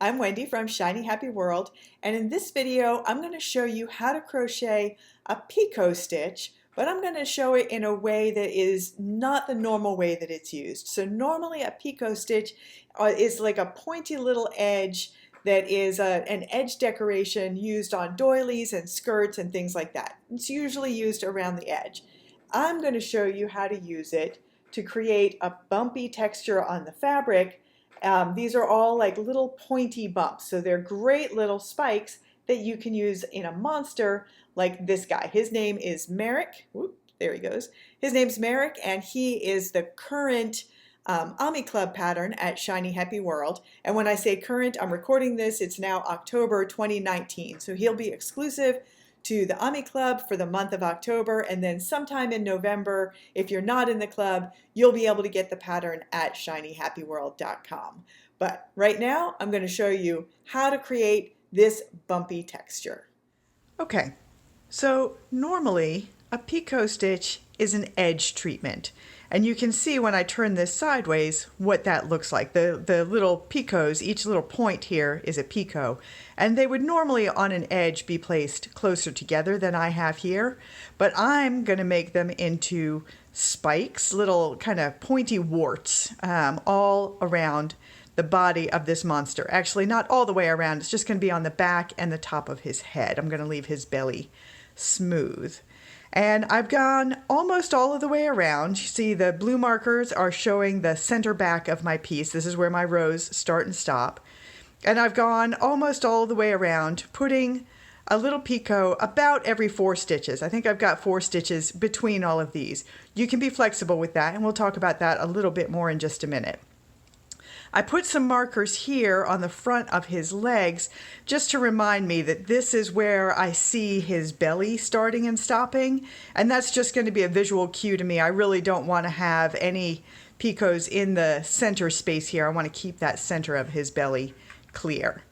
I'm Wendy from Shiny Happy World, and in this video I'm going to show you how to crochet a picot stitch, but I'm going to show it in a way that is not the normal way that it's used. So normally a picot stitch is like a pointy little edge that is an edge decoration used on doilies and skirts and things like that. It's usually used around the edge. I'm going to show you how to use it to create a bumpy texture on the fabric. These are all like little pointy bumps, so they're great little spikes that you can use in a monster like this guy. His name is Merrick. Whoop, there he goes. His name's Merrick, and he is the current Ami Club pattern at Shiny Happy World. And when I say current, I'm recording this, it's now October 2019. So he'll be exclusive to the Ami Club for the month of October, and then sometime in November, if you're not in the club, you'll be able to get the pattern at shinyhappyworld.com. But right now, I'm going to show you how to create this bumpy texture. Okay, so normally a picot stitch is an edge treatment. And you can see when I turn this sideways what that looks like. The little picots, each little point here is a picot. And they would normally on an edge be placed closer together than I have here. But I'm going to make them into spikes, little kind of pointy warts all around the body of this monster. Actually, not all the way around. It's just going to be on the back and the top of his head. I'm going to leave his belly smooth. And I've gone almost all of the way around. You see the blue markers are showing the center back of my piece. This is where my rows start and stop. And I've gone almost all the way around, putting a little picot about every 4 stitches. I think I've got 4 stitches between all of these. You can be flexible with that, and we'll talk about that a little bit more in just a minute. I put some markers here on the front of his legs just to remind me that this is where I see his belly starting and stopping, and that's just going to be a visual cue to me. I really don't want to have any picots in the center space here. I want to keep that center of his belly clear.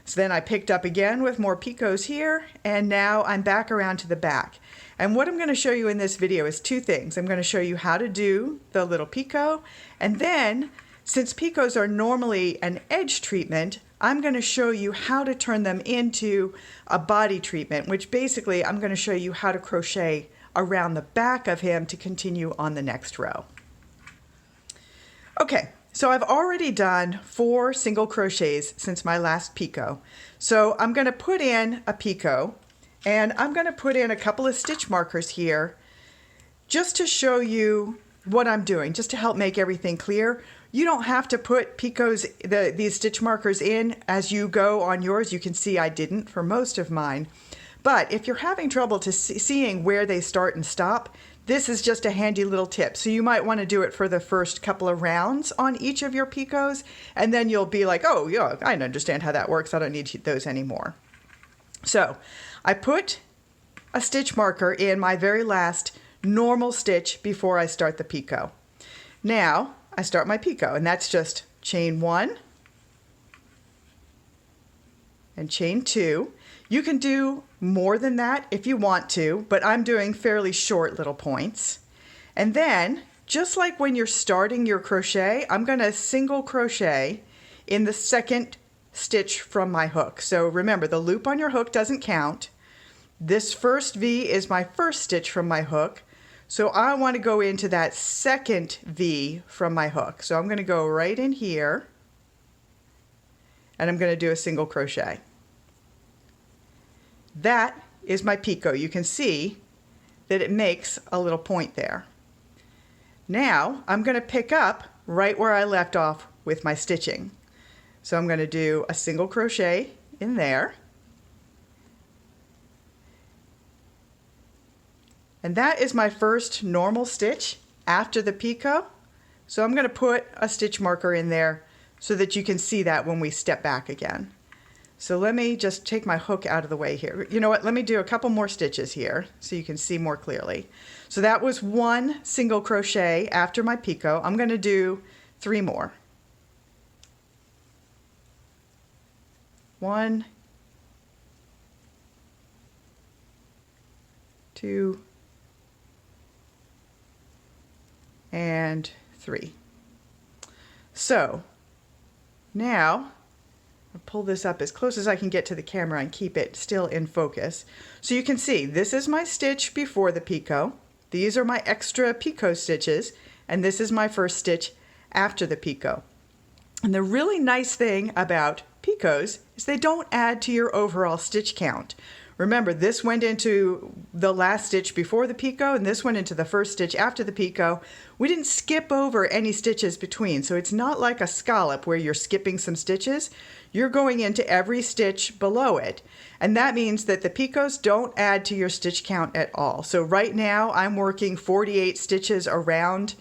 So then I picked up again with more picots here, and now I'm back around to the back. And what I'm going to show you in this video is 2 things. I'm going to show you how to do the little picot, and then since picots are normally an edge treatment, I'm going to show you how to turn them into a body treatment, which basically I'm going to show you how to crochet around the back of him to continue on the next row. Okay, so I've already done 4 single crochets since my last picot. So I'm going to put in a picot, and I'm going to put in a couple of stitch markers here just to show you what I'm doing, just to help make everything clear. You don't have to put picots, these stitch markers in as you go on yours. You can see I didn't for most of mine. But if you're having trouble seeing where they start and stop, this is just a handy little tip. So you might want to do it for the first couple of rounds on each of your picots, and then you'll be like, oh yeah, I understand how that works. I don't need those anymore. So I put a stitch marker in my very last normal stitch before I start the picot. Now I start my picot, and that's just chain 1 and chain 2. You can do more than that if you want to, but I'm doing fairly short little points. And then, just like when you're starting your crochet, I'm going to single crochet in the second stitch from my hook. So remember, the loop on your hook doesn't count. This first V is my first stitch from my hook. So I want to go into that second V from my hook. So I'm going to go right in here, and I'm going to do a single crochet. That is my picot. You can see that it makes a little point there. Now I'm going to pick up right where I left off with my stitching. So I'm going to do a single crochet in there. And that is my first normal stitch after the picot. So I'm going to put a stitch marker in there so that you can see that when we step back again. So let me just take my hook out of the way here. You know what? Let me do a couple more stitches here so you can see more clearly. So that was 1 single crochet after my picot. I'm going to do 3 more. 1, 2, and 3. So now I'll pull this up as close as I can get to the camera and keep it still in focus. So you can see this is my stitch before the picot. These are my extra picot stitches, and this is my first stitch after the picot. And the really nice thing about picots is they don't add to your overall stitch count. Remember, this went into the last stitch before the picot, and this went into the first stitch after the picot. We didn't skip over any stitches between, so it's not like a scallop where you're skipping some stitches. You're going into every stitch below it, and that means that the picots don't add to your stitch count at all. So right now I'm working 48 stitches around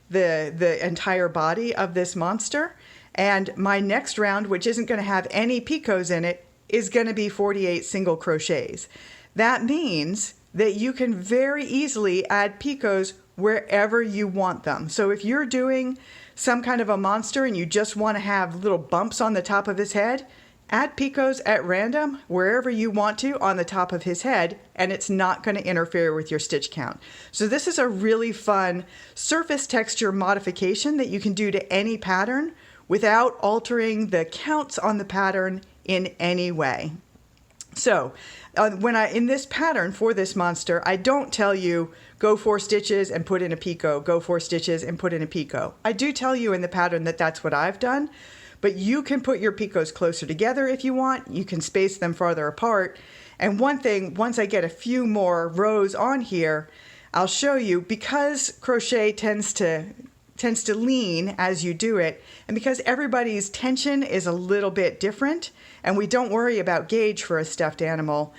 the entire body of this monster, and my next round, which isn't going to have any picots in it, is going to be 48 single crochets. That means that you can very easily add picots wherever you want them. So if you're doing some kind of a monster and you just want to have little bumps on the top of his head, add picots at random wherever you want to on the top of his head, and it's not going to interfere with your stitch count. So this is a really fun surface texture modification that you can do to any pattern without altering the counts on the pattern in any way. So in this pattern for this monster, I don't tell you go 4 stitches and put in a picot, go 4 stitches and put in a picot. I do tell you in the pattern that that's what I've done, but you can put your picots closer together if you want. You can space them farther apart. And one thing, once I get a few more rows on here, I'll show you, because crochet tends to lean as you do it, and because everybody's tension is a little bit different, and we don't worry about gauge for a stuffed animal,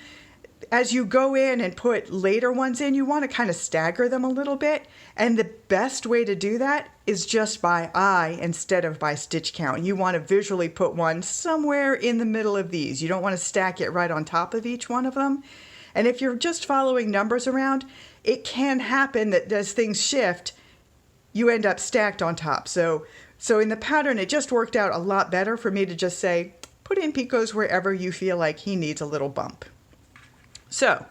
as you go in and put later ones in, you want to kind of stagger them a little bit, and the best way to do that is just by eye instead of by stitch count. You want to visually put one somewhere in the middle of these. You don't want to stack it right on top of each one of them. And if you're just following numbers around, it can happen that as things shift, you end up stacked on top. So in the pattern, it just worked out a lot better for me to just say, put in picots wherever you feel like he needs a little bump. So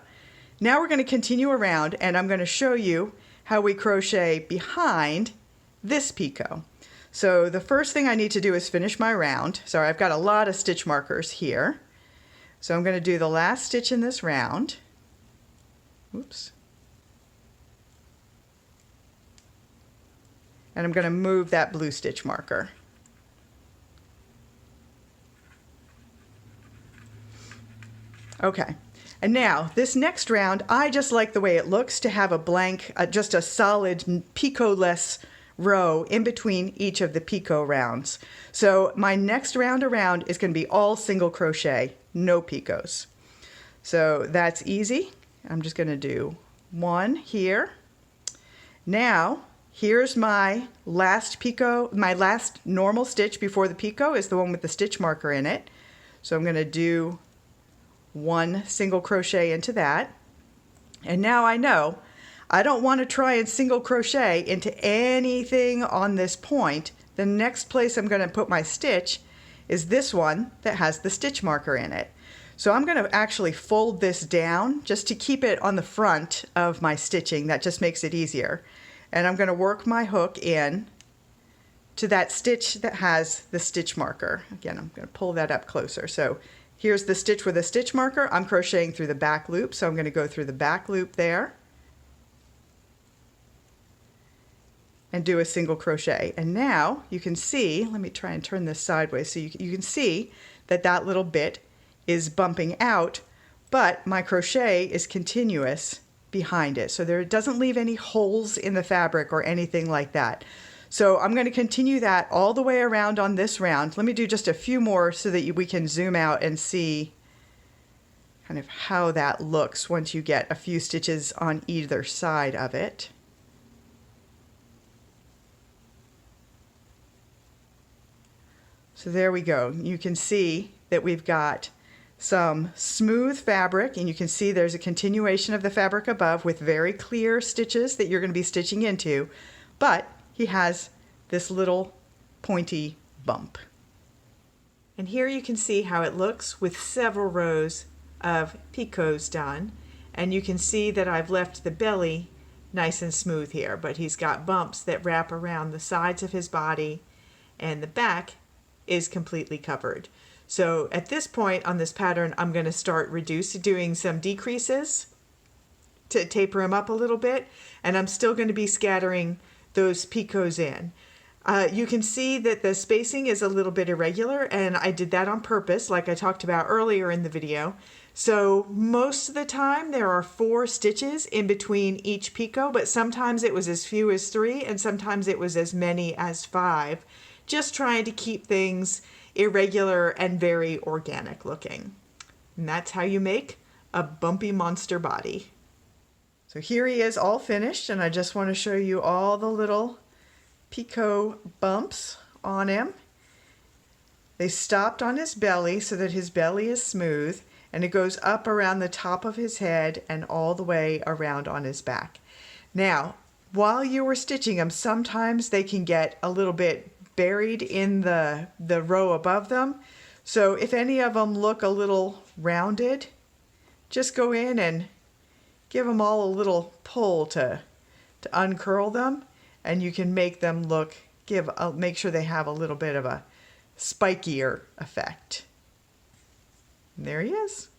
now we're going to continue around, and I'm going to show you how we crochet behind this picot. So the first thing I need to do is finish my round. Sorry, I've got a lot of stitch markers here. So I'm going to do the last stitch in this round. Oops. And I'm going to move that blue stitch marker. Okay, and now this next round, I just like the way it looks to have a blank, just a solid picot-less row in between each of the picot rounds. So my next round around is going to be all single crochet, no picots. So that's easy. I'm just going to do 1 here. Now, here's my last picot, my last normal stitch before the picot is the one with the stitch marker in it. So I'm going to do 1 single crochet into that. And now I know I don't want to try and single crochet into anything on this point. The next place I'm going to put my stitch is this one that has the stitch marker in it. So I'm going to actually fold this down just to keep it on the front of my stitching. That just makes it easier. And I'm going to work my hook in to that stitch that has the stitch marker. Again, I'm going to pull that up closer. So here's the stitch with a stitch marker. I'm crocheting through the back loop, so I'm going to go through the back loop there and do a single crochet. And now you can see, let me try and turn this sideways so you can see that that little bit is bumping out, but my crochet is continuous behind it. So it doesn't leave any holes in the fabric or anything like that. So I'm going to continue that all the way around on this round. Let me do just a few more so that we can zoom out and see kind of how that looks once you get a few stitches on either side of it. So there we go. You can see that we've got some smooth fabric, and you can see there's a continuation of the fabric above with very clear stitches that you're going to be stitching into, but he has this little pointy bump. And here you can see how it looks with several rows of picots done, and you can see that I've left the belly nice and smooth here, but he's got bumps that wrap around the sides of his body, and the back is completely covered. So at this point on this pattern, I'm going to start doing some decreases to taper them up a little bit, and I'm still going to be scattering those picots in. You can see that the spacing is a little bit irregular, and I did that on purpose, like I talked about earlier in the video. So most of the time there are 4 stitches in between each picot, but sometimes it was as few as 3 and sometimes it was as many as 5, just trying to keep things irregular and very organic looking. And that's how you make a bumpy monster body. So here he is all finished, and I just want to show you all the little picot bumps on him. They stopped on his belly so that his belly is smooth, and it goes up around the top of his head and all the way around on his back. Now, while you were stitching them, sometimes they can get a little bit buried in the row above them. So if any of them look a little rounded, just go in and give them all a little pull to uncurl them, and you can make them look, make sure they have a little bit of a spikier effect. And there he is.